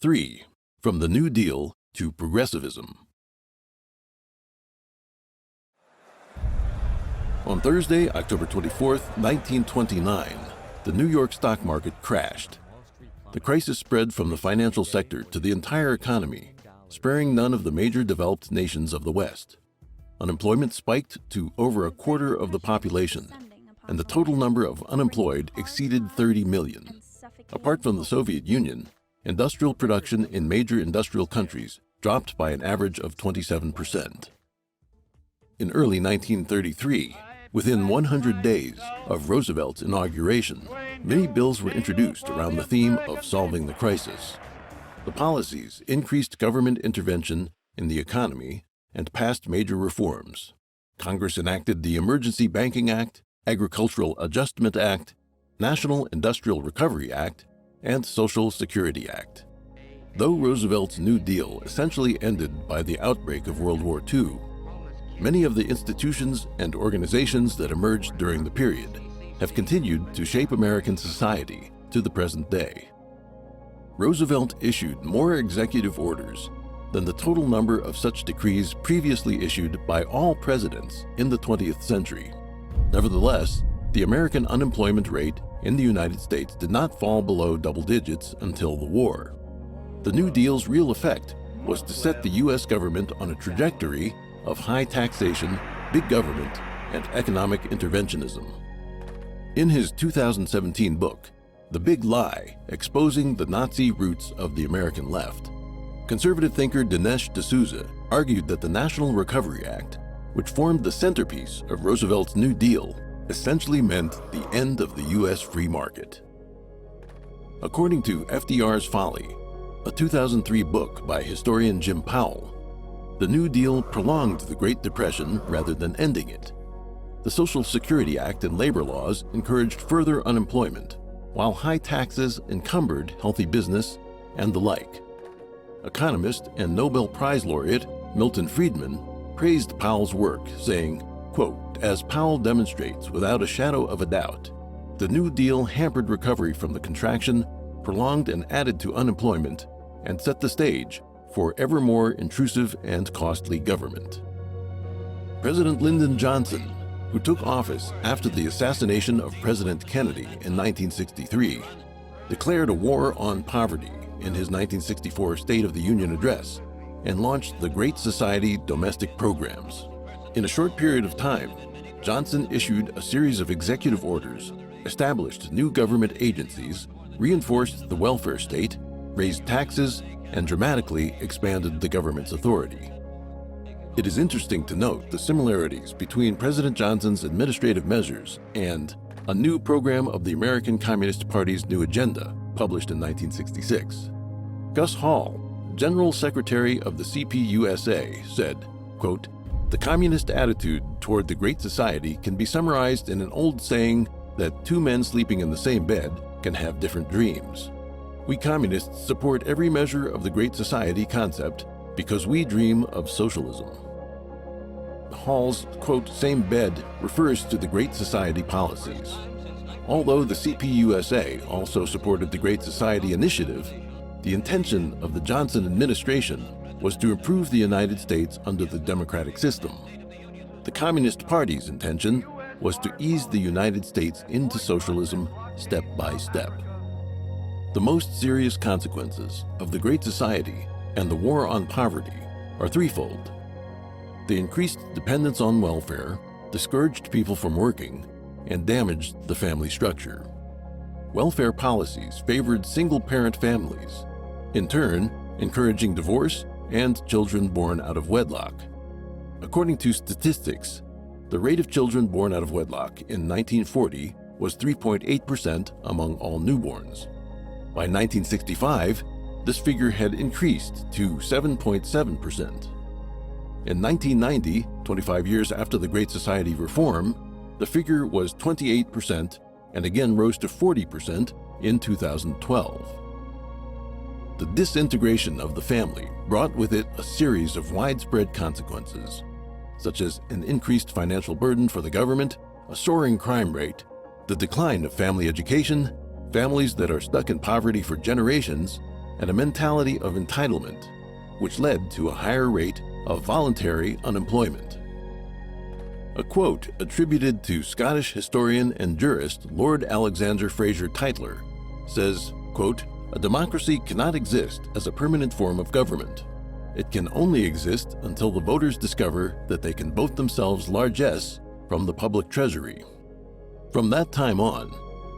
3. From the New Deal to Progressivism. On Thursday, October 24, 1929, the New York stock market crashed. The crisis spread from the financial sector to the entire economy, sparing none of the major developed nations of the West. Unemployment spiked to over a quarter of the population, and the total number of unemployed exceeded 30 million. Apart from the Soviet Union, industrial production in major industrial countries dropped by an average of 27%. In early 1933, within 100 days of Roosevelt's inauguration, many bills were introduced around the theme of solving the crisis. The policies increased government intervention in the economy and passed major reforms. Congress enacted the Emergency Banking Act, Agricultural Adjustment Act, National Industrial Recovery Act, and Social Security Act. Though Roosevelt's New Deal essentially ended by the outbreak of World War II, many of the institutions and organizations that emerged during the period have continued to shape American society to the present day. Roosevelt issued more executive orders than the total number of such decrees previously issued by all presidents in the 20th century. Nevertheless, the American unemployment rate in the United States did not fall below double digits until the war. The New Deal's real effect was to set the U.S. government on a trajectory of high taxation, big government, and economic interventionism. In his 2017 book, The Big Lie, Exposing the Nazi Roots of the American Left, conservative thinker Dinesh D'Souza argued that the National Recovery Act, which formed the centerpiece of Roosevelt's New Deal, essentially meant the end of the U.S. free market. According to FDR's Folly, a 2003 book by historian Jim Powell, the New Deal prolonged the Great Depression rather than ending it. The Social Security Act and labor laws encouraged further unemployment, while high taxes encumbered healthy business and the like. Economist and Nobel Prize laureate Milton Friedman praised Powell's work, saying, quote, "As Powell demonstrates without a shadow of a doubt, the New Deal hampered recovery from the contraction, prolonged and added to unemployment, and set the stage for ever more intrusive and costly government." President Lyndon Johnson, who took office after the assassination of President Kennedy in 1963, declared a war on poverty in his 1964 State of the Union address and launched the Great Society domestic programs. In a short period of time, Johnson issued a series of executive orders, established new government agencies, reinforced the welfare state, raised taxes, and dramatically expanded the government's authority. It is interesting to note the similarities between President Johnson's administrative measures and a new program of the American Communist Party's New Agenda, published in 1966. Gus Hall, General Secretary of the CPUSA, said, quote, "The communist attitude toward the Great Society can be summarized in an old saying that two men sleeping in the same bed can have different dreams. We communists support every measure of the Great Society concept because we dream of socialism." Hall's, quote, "same bed" refers to the Great Society policies. Although the CPUSA also supported the Great Society initiative, the intention of the Johnson administration was to improve the United States under the democratic system. The Communist Party's intention was to ease the United States into socialism step by step. The most serious consequences of the Great Society and the war on poverty are threefold. They increased dependence on welfare, discouraged people from working, and damaged the family structure. Welfare policies favored single-parent families, in turn encouraging divorce and children born out of wedlock. According to statistics, the rate of children born out of wedlock in 1940 was 3.8% among all newborns. By 1965, this figure had increased to 7.7%. In 1990, 25 years after the Great Society reform, the figure was 28% and again rose to 40% in 2012. The disintegration of the family brought with it a series of widespread consequences, such as an increased financial burden for the government, a soaring crime rate, the decline of family education, families that are stuck in poverty for generations, and a mentality of entitlement, which led to a higher rate of voluntary unemployment. A quote attributed to Scottish historian and jurist Lord Alexander Fraser Tytler says, quote, "A democracy cannot exist as a permanent form of government. It can only exist until the voters discover that they can vote themselves largesse from the public treasury." From that time on,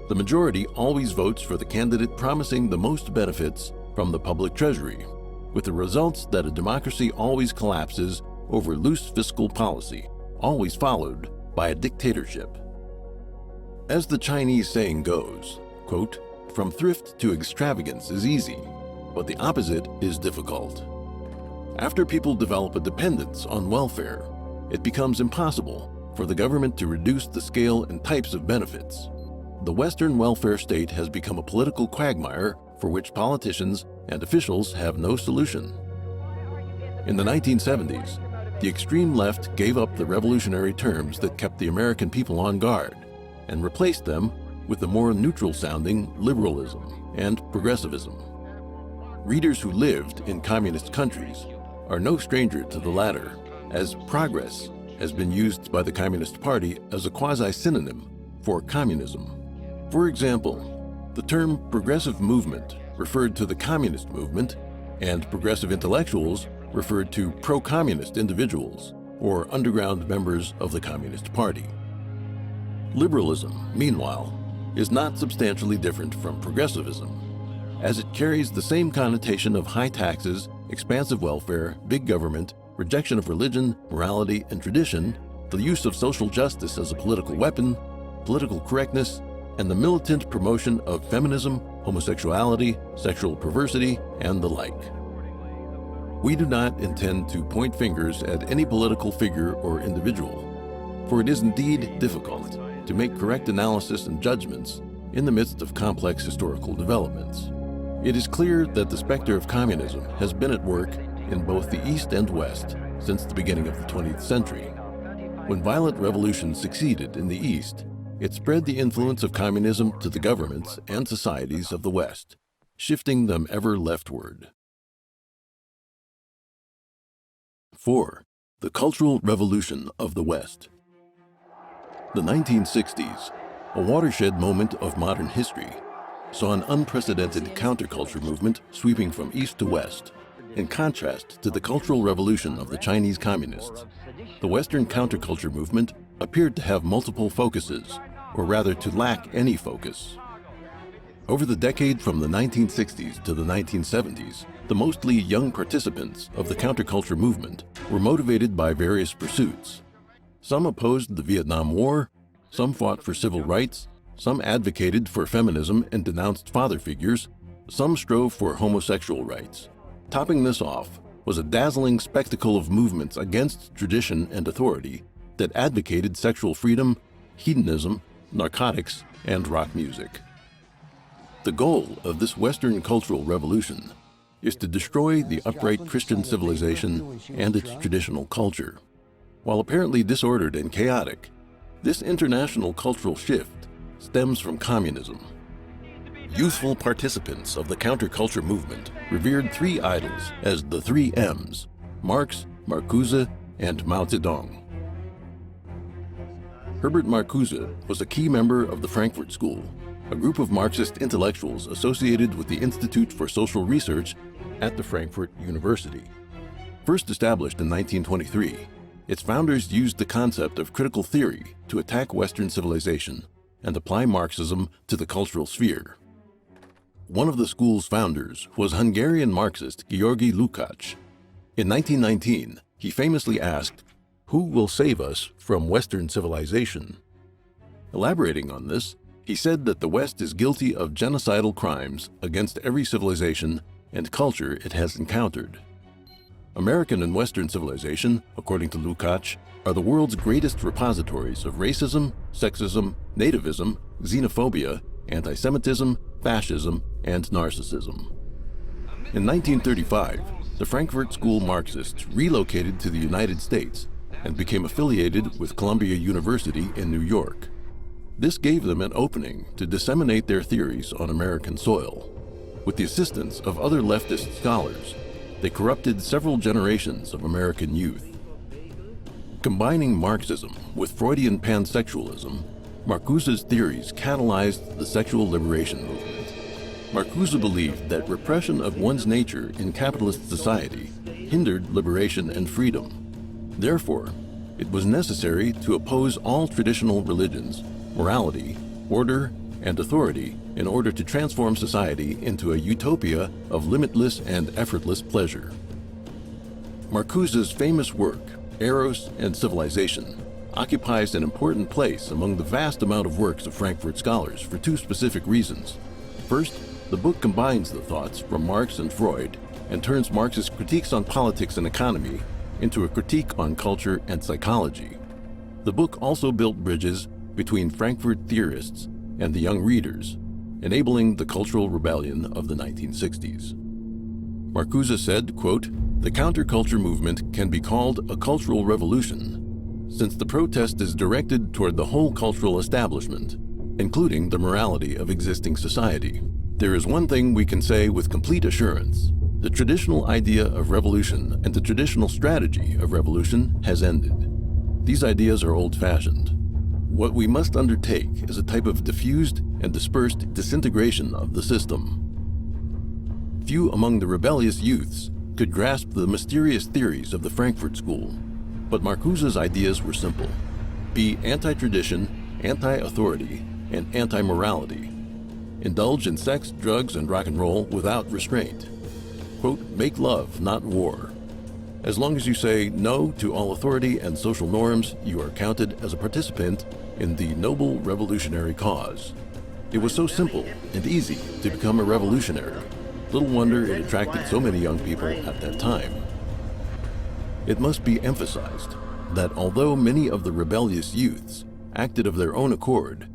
the majority always votes for the candidate promising the most benefits from the public treasury, with the results that a democracy always collapses over loose fiscal policy, always followed by a dictatorship. As the Chinese saying goes, quote, "From thrift to extravagance is easy, but the opposite is difficult." After people develop a dependence on welfare, it becomes impossible for the government to reduce the scale and types of benefits. The Western welfare state has become a political quagmire for which politicians and officials have no solution. In the 1970s, the extreme left gave up the revolutionary terms that kept the American people on guard and replaced them with the more neutral-sounding liberalism and progressivism. Readers who lived in communist countries are no stranger to the latter, as progress has been used by the Communist Party as a quasi-synonym for communism. For example, the term progressive movement referred to the communist movement, and progressive intellectuals referred to pro-communist individuals or underground members of the Communist Party. Liberalism, meanwhile, is not substantially different from progressivism, as it carries the same connotation of high taxes, expansive welfare, big government, rejection of religion, morality, and tradition, the use of social justice as a political weapon, political correctness, and the militant promotion of feminism, homosexuality, sexual perversity, and the like. We do not intend to point fingers at any political figure or individual, for it is indeed difficult to make correct analysis and judgments in the midst of complex historical developments. It is clear that the specter of communism has been at work in both the East and West since the beginning of the 20th century. When violent revolutions succeeded in the East, it spread the influence of communism to the governments and societies of the West, shifting them ever leftward. 4. The Cultural Revolution of the West. The 1960s, a watershed moment of modern history, saw an unprecedented counterculture movement sweeping from east to west, in contrast to the Cultural Revolution of the Chinese Communists. The Western counterculture movement appeared to have multiple focuses, or rather to lack any focus. Over the decade from the 1960s to the 1970s, the mostly young participants of the counterculture movement were motivated by various pursuits. Some opposed the Vietnam War, some fought for civil rights, some advocated for feminism and denounced father figures, some strove for homosexual rights. Topping this off was a dazzling spectacle of movements against tradition and authority that advocated sexual freedom, hedonism, narcotics, and rock music. The goal of this Western cultural revolution is to destroy the upright Christian civilization and its traditional culture. While apparently disordered and chaotic, this international cultural shift stems from communism. Youthful participants of the counterculture movement revered three idols as the three M's: Marx, Marcuse, and Mao Zedong. Herbert Marcuse was a key member of the Frankfurt School, a group of Marxist intellectuals associated with the Institute for Social Research at the Frankfurt University. First established in 1923, its founders used the concept of critical theory to attack Western civilization and apply Marxism to the cultural sphere. One of the school's founders was Hungarian Marxist Georgi Lukács. In 1919, he famously asked, "Who will save us from Western civilization?" Elaborating on this, he said that the West is guilty of genocidal crimes against every civilization and culture it has encountered. American and Western civilization, according to Lukács, are the world's greatest repositories of racism, sexism, nativism, xenophobia, anti-Semitism, fascism, and narcissism. In 1935, the Frankfurt School Marxists relocated to the United States and became affiliated with Columbia University in New York. This gave them an opening to disseminate their theories on American soil. With the assistance of other leftist scholars, they corrupted several generations of American youth. Combining Marxism with Freudian pansexualism, Marcuse's theories catalyzed the sexual liberation movement. Marcuse believed that repression of one's nature in capitalist society hindered liberation and freedom. Therefore, it was necessary to oppose all traditional religions, morality, order, and authority in order to transform society into a utopia of limitless and effortless pleasure. Marcuse's famous work, Eros and Civilization, occupies an important place among the vast amount of works of Frankfurt scholars for two specific reasons. First, the book combines the thoughts from Marx and Freud and turns Marxist critiques on politics and economy into a critique on culture and psychology. The book also built bridges between Frankfurt theorists and the young readers, enabling the cultural rebellion of the 1960s. Marcuse said, quote, "The counterculture movement can be called a cultural revolution, since the protest is directed toward the whole cultural establishment, including the morality of existing society. There is one thing we can say with complete assurance. The traditional idea of revolution and the traditional strategy of revolution has ended. These ideas are old-fashioned. What we must undertake is a type of diffused and dispersed disintegration of the system." Few among the rebellious youths could grasp the mysterious theories of the Frankfurt School, but Marcuse's ideas were simple. Be anti-tradition, anti-authority, and anti-morality. Indulge in sex, drugs, and rock and roll without restraint. Quote, "Make love, not war. As long as you say no to all authority and social norms, you are counted as a participant in the noble revolutionary cause." It was so simple and easy to become a revolutionary. Little wonder it attracted so many young people at that time. It must be emphasized that although many of the rebellious youths acted of their own accord,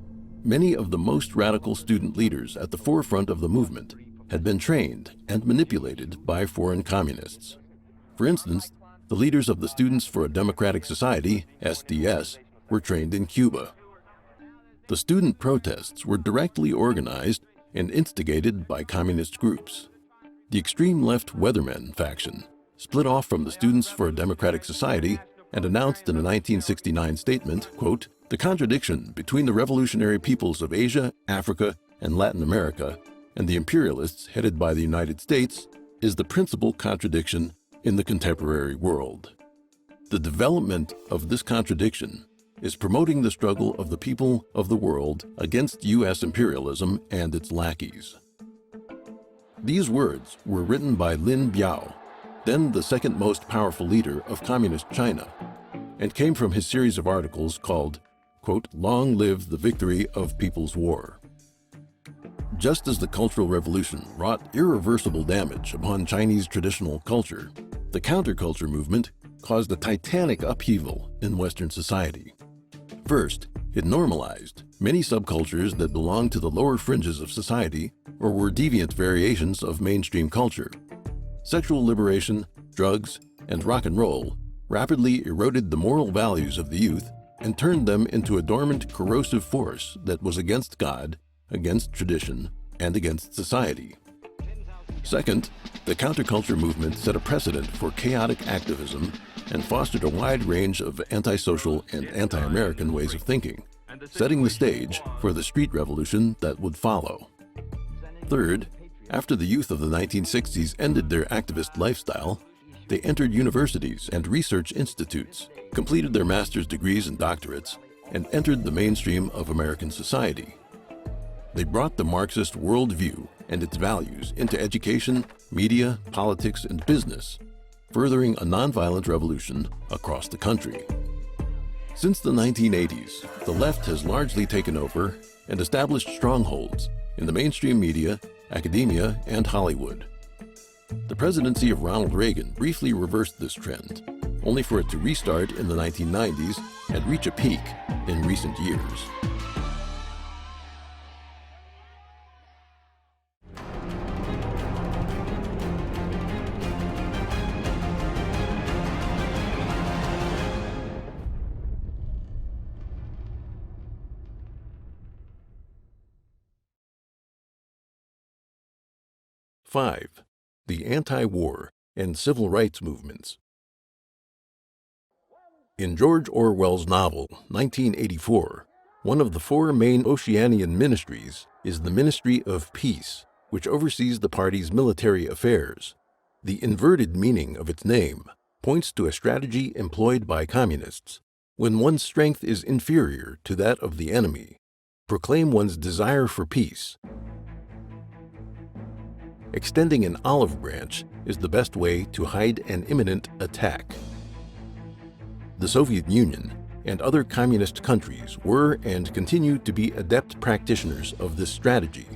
many of the most radical student leaders at the forefront of the movement had been trained and manipulated by foreign communists. For instance, the leaders of the Students for a Democratic Society, SDS, were trained in Cuba. The student protests were directly organized and instigated by communist groups. The extreme left Weathermen faction split off from the Students for a Democratic Society and announced in a 1969 statement, quote, "The contradiction between the revolutionary peoples of Asia, Africa, and Latin America and the imperialists headed by the United States is the principal contradiction in the contemporary world. The development of this contradiction is promoting the struggle of the people of the world against U.S. imperialism and its lackeys." These words were written by Lin Biao, then the second most powerful leader of Communist China, and came from his series of articles called, quote, "Long Live the Victory of People's War." Just as the Cultural Revolution wrought irreversible damage upon Chinese traditional culture, the counterculture movement caused a titanic upheaval in Western society. First, it normalized many subcultures that belonged to the lower fringes of society or were deviant variations of mainstream culture. Sexual liberation, drugs, and rock and roll rapidly eroded the moral values of the youth and turned them into a dormant, corrosive force that was against God, against tradition, and against society. Second, the counterculture movement set a precedent for chaotic activism and fostered a wide range of antisocial and anti-American ways of thinking, setting the stage for the street revolution that would follow. Third, after the youth of the 1960s ended their activist lifestyle, they entered universities and research institutes, completed their master's degrees and doctorates, and entered the mainstream of American society. They brought the Marxist worldview and its values into education, media, politics, and business, furthering a nonviolent revolution across the country. Since the 1980s, the left has largely taken over and established strongholds in the mainstream media, academia, and Hollywood. The presidency of Ronald Reagan briefly reversed this trend, only for it to restart in the 1990s and reach a peak in recent years. 5. The anti-war and civil rights movements. In George Orwell's novel, 1984, one of the four main Oceanian ministries is the Ministry of Peace, which oversees the party's military affairs. The inverted meaning of its name points to a strategy employed by communists when one's strength is inferior to that of the enemy. Proclaim one's desire for peace. Extending an olive branch is the best way to hide an imminent attack. The Soviet Union and other communist countries were and continue to be adept practitioners of this strategy,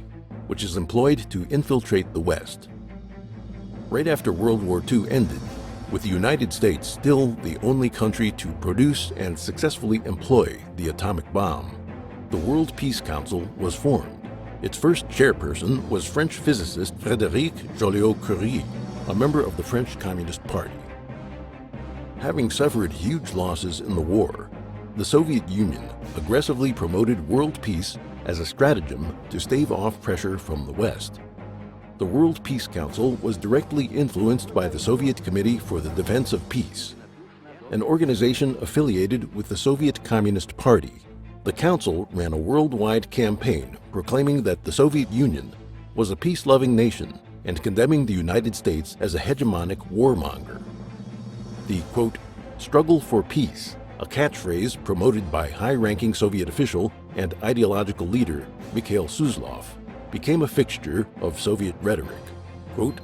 which is employed to infiltrate the West. Right after World War II ended, with the United States still the only country to produce and successfully employ the atomic bomb, the World Peace Council was formed. Its first chairperson was French physicist Frédéric Joliot-Curie, a member of the French Communist Party. Having suffered huge losses in the war, the Soviet Union aggressively promoted world peace as a stratagem to stave off pressure from the West. The World Peace Council was directly influenced by the Soviet Committee for the Defense of Peace, an organization affiliated with the Soviet Communist Party. The Council ran a worldwide campaign proclaiming that the Soviet Union was a peace-loving nation and condemning the United States as a hegemonic warmonger. The, quote, struggle for peace, a catchphrase promoted by high-ranking Soviet official and ideological leader Mikhail Suslov, became a fixture of Soviet rhetoric. Quote,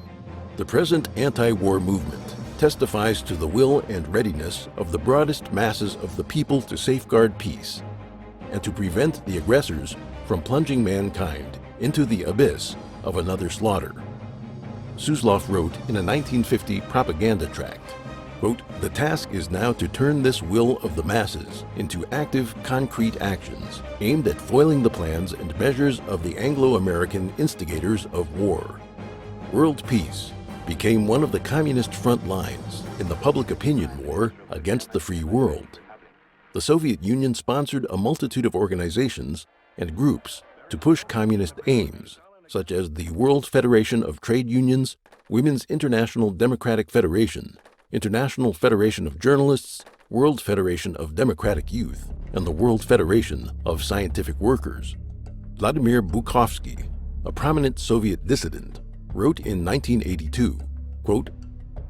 the present anti-war movement testifies to the will and readiness of the broadest masses of the people to safeguard peace and to prevent the aggressors from plunging mankind into the abyss of another slaughter. Suslov wrote in a 1950 propaganda tract, quote, the task is now to turn this will of the masses into active, concrete actions aimed at foiling the plans and measures of the Anglo-American instigators of war. World peace became one of the communist front lines in the public opinion war against the free world. The Soviet Union sponsored a multitude of organizations and groups to push communist aims, such as the World Federation of Trade Unions, Women's International Democratic Federation, International Federation of Journalists, World Federation of Democratic Youth, and the World Federation of Scientific Workers. Vladimir Bukovsky, a prominent Soviet dissident, wrote in 1982, quote,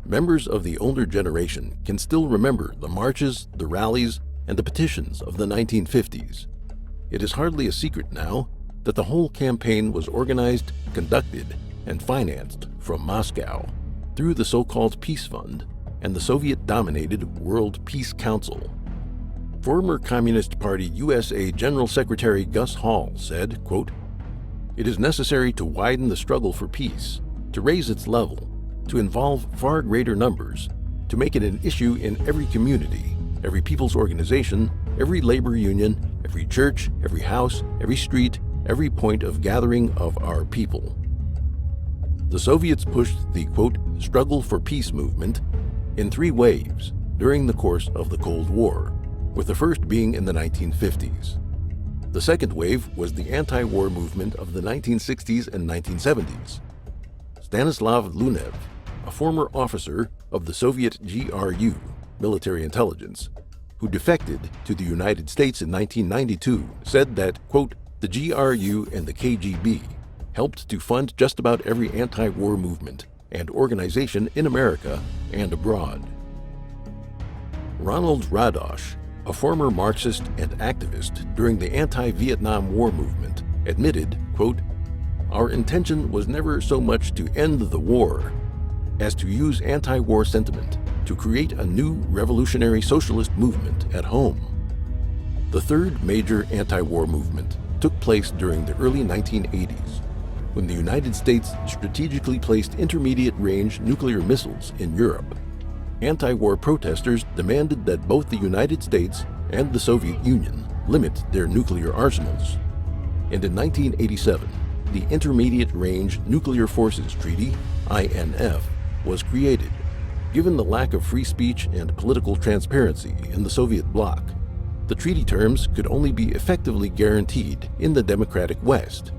members of the older generation can still remember the marches, the rallies, and the petitions of the 1950s. It is hardly a secret now that the whole campaign was organized, conducted, and financed from Moscow through the so-called Peace Fund and the Soviet-dominated World Peace Council. Former Communist Party USA General Secretary Gus Hall said, quote, it is necessary to widen the struggle for peace, to raise its level, to involve far greater numbers, to make it an issue in every community, every people's organization, every labor union, every church, every house, every street, every point of gathering of our people. The Soviets pushed the, quote, struggle for peace movement in three waves during the course of the Cold War, with the first being in the 1950s. The second wave was the anti-war movement of the 1960s and 1970s. Stanislav Lunev, a former officer of the Soviet GRU, military intelligence, who defected to the United States in 1992, said that, quote, the GRU and the KGB helped to fund just about every anti-war movement and organization in America and abroad. Ronald Radosh, a former Marxist and activist during the anti-Vietnam War movement, admitted, quote, our intention was never so much to end the war as to use anti-war sentiment to create a new revolutionary socialist movement at home. The third major anti-war movement took place during the early 1980s, when the United States strategically placed intermediate-range nuclear missiles in Europe. Anti-war protesters demanded that both the United States and the Soviet Union limit their nuclear arsenals. And in 1987, the Intermediate-Range Nuclear Forces Treaty, INF, was created. Given the lack of free speech and political transparency in the Soviet bloc, the treaty terms could only be effectively guaranteed in the democratic West.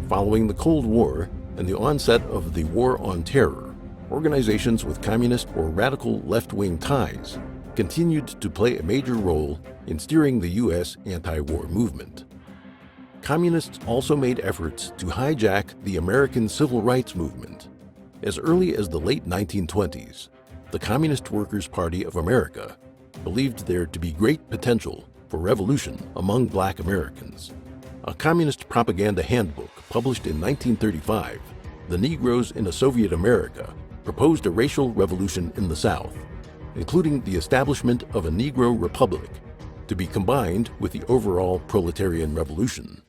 Following the Cold War, and the onset of the War on Terror, organizations with communist or radical left-wing ties continued to play a major role in steering the U.S. anti-war movement. Communists also made efforts to hijack the American civil rights movement. As early as the late 1920s, the Communist Workers' Party of America believed there to be great potential for revolution among Black Americans. A communist propaganda handbook published in 1935, The Negroes in a Soviet America, proposed a racial revolution in the South, including the establishment of a Negro Republic to be combined with the overall proletarian revolution.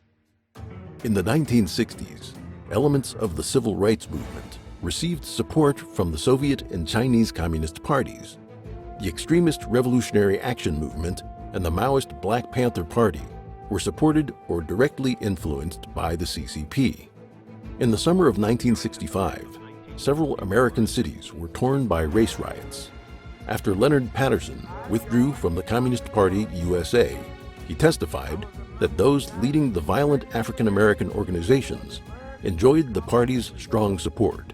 In the 1960s, elements of the civil rights movement received support from the Soviet and Chinese Communist parties. The extremist Revolutionary Action Movement and the Maoist Black Panther Party were supported or directly influenced by the CCP. In the summer of 1965, several American cities were torn by race riots. After Leonard Patterson withdrew from the Communist Party USA, he testified that those leading the violent African American organizations enjoyed the party's strong support.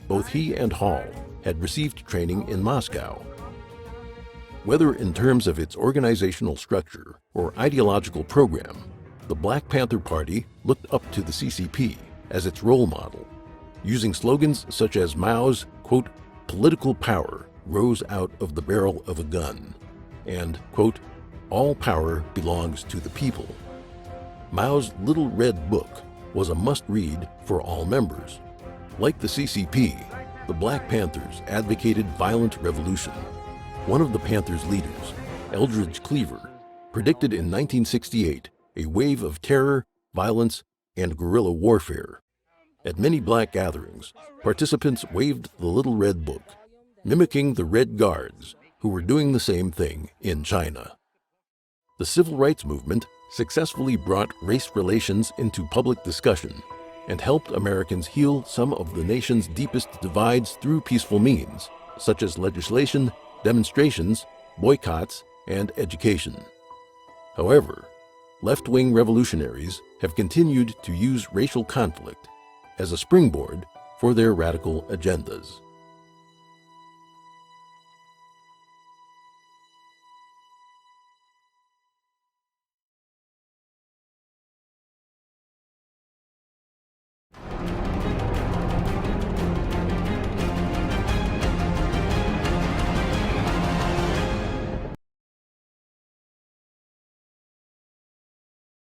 Both he and Hall had received training in Moscow. Whether in terms of its organizational structure or ideological program, the Black Panther Party looked up to the CCP as its role model, using slogans such as Mao's, quote, "political power rose out of the barrel of a gun," and, quote, "all power belongs to the people." Mao's Little Red Book was a must-read for all members. Like the CCP, the Black Panthers advocated violent revolution. One of the Panthers' leaders, Eldridge Cleaver, predicted in 1968 a wave of terror, violence, and guerrilla warfare. At many Black gatherings, participants waved the Little Red Book, mimicking the Red Guards, who were doing the same thing in China. The civil rights movement successfully brought race relations into public discussion and helped Americans heal some of the nation's deepest divides through peaceful means, such as legislation, demonstrations, boycotts, and education. However, left-wing revolutionaries have continued to use racial conflict as a springboard for their radical agendas.